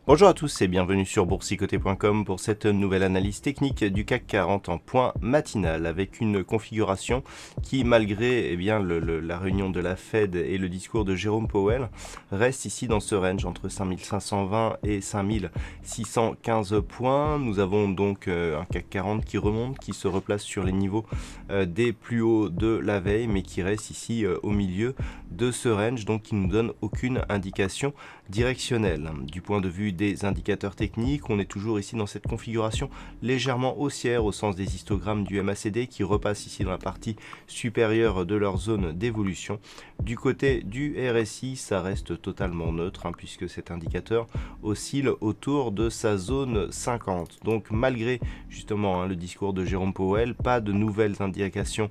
Bonjour à tous et bienvenue sur boursicoté.com pour cette nouvelle analyse technique du CAC 40 en point matinal avec une configuration qui, malgré la réunion de la Fed et le discours de Jérôme Powell, reste ici dans ce range entre 5520 et 5615 points. Nous avons donc un CAC 40 qui remonte, qui se replace sur les niveaux des plus hauts de la veille, mais qui reste ici au milieu de ce range, donc qui ne nous donne aucune indication directionnelle. Du point de vue des indicateurs techniques, on est toujours ici dans cette configuration légèrement haussière au sens des histogrammes du MACD qui repassent ici dans la partie supérieure de leur zone d'évolution. Du côté du RSI, ça reste totalement neutre puisque cet indicateur oscille autour de sa zone 50. Donc malgré justement le discours de Jérôme Powell, pas de nouvelles indications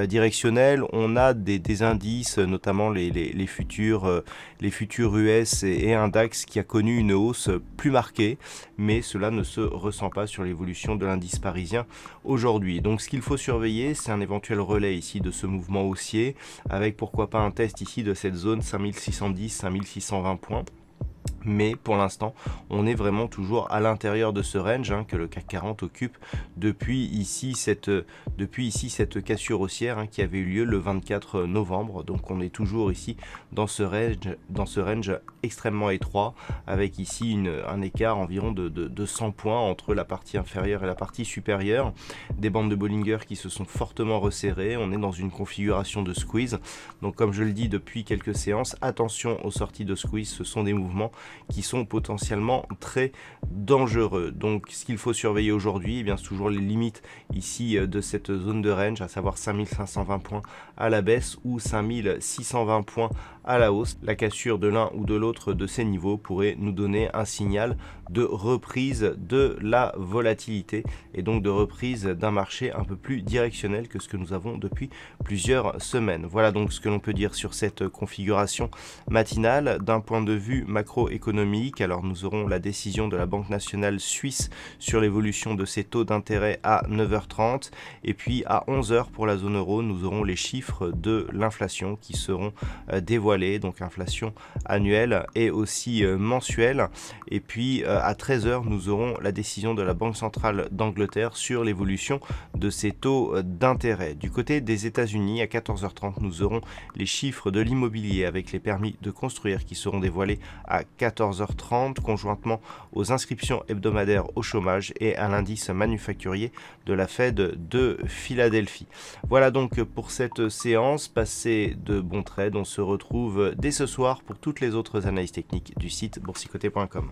directionnelles. On a des indices, notamment les futurs US et un DAX qui a connu une hausse plus marquée, mais cela ne se ressent pas sur l'évolution de l'indice parisien aujourd'hui. Donc ce qu'il faut surveiller, c'est un éventuel relais ici de ce mouvement haussier, avec pourquoi pas un test ici de cette zone 5610-5620 points. Mais pour l'instant, on est vraiment toujours à l'intérieur de ce range que le CAC 40 occupe depuis ici cette cassure haussière qui avait eu lieu le 24 novembre. Donc on est toujours ici dans ce range extrêmement étroit, avec ici un écart environ de 100 points entre la partie inférieure et la partie supérieure. Des bandes de Bollinger qui se sont fortement resserrées. On est dans une configuration de squeeze. Donc comme je le dis depuis quelques séances, attention aux sorties de squeeze, ce sont des mouvements qui sont potentiellement très dangereux. Donc ce qu'il faut surveiller aujourd'hui, c'est toujours les limites ici de cette zone de range, à savoir 5520 points à la baisse ou 5620 points à la hausse. La cassure de l'un ou de l'autre de ces niveaux pourrait nous donner un signal de reprise de la volatilité et donc de reprise d'un marché un peu plus directionnel que ce que nous avons depuis plusieurs semaines. Voilà donc ce que l'on peut dire sur cette configuration matinale. D'un point de vue macroéconomique, alors nous aurons la décision de la Banque nationale suisse sur l'évolution de ses taux d'intérêt à 9h30 et puis à 11h pour la zone euro, nous aurons les chiffres de l'inflation qui seront dévoilés, donc inflation annuelle et aussi mensuelle. Et puis à 13h, nous aurons la décision de la Banque centrale d'Angleterre sur l'évolution de ses taux d'intérêt. Du côté des États-Unis, à 14h30, nous aurons les chiffres de l'immobilier avec les permis de construire qui seront dévoilés à 14h30, conjointement aux inscriptions hebdomadaires au chômage et à l'indice manufacturier de la Fed de Philadelphie. Voilà donc pour cette séance. Passez de bons trades. On se retrouve dès ce soir pour toutes les autres analyses techniques du site boursicoté.com.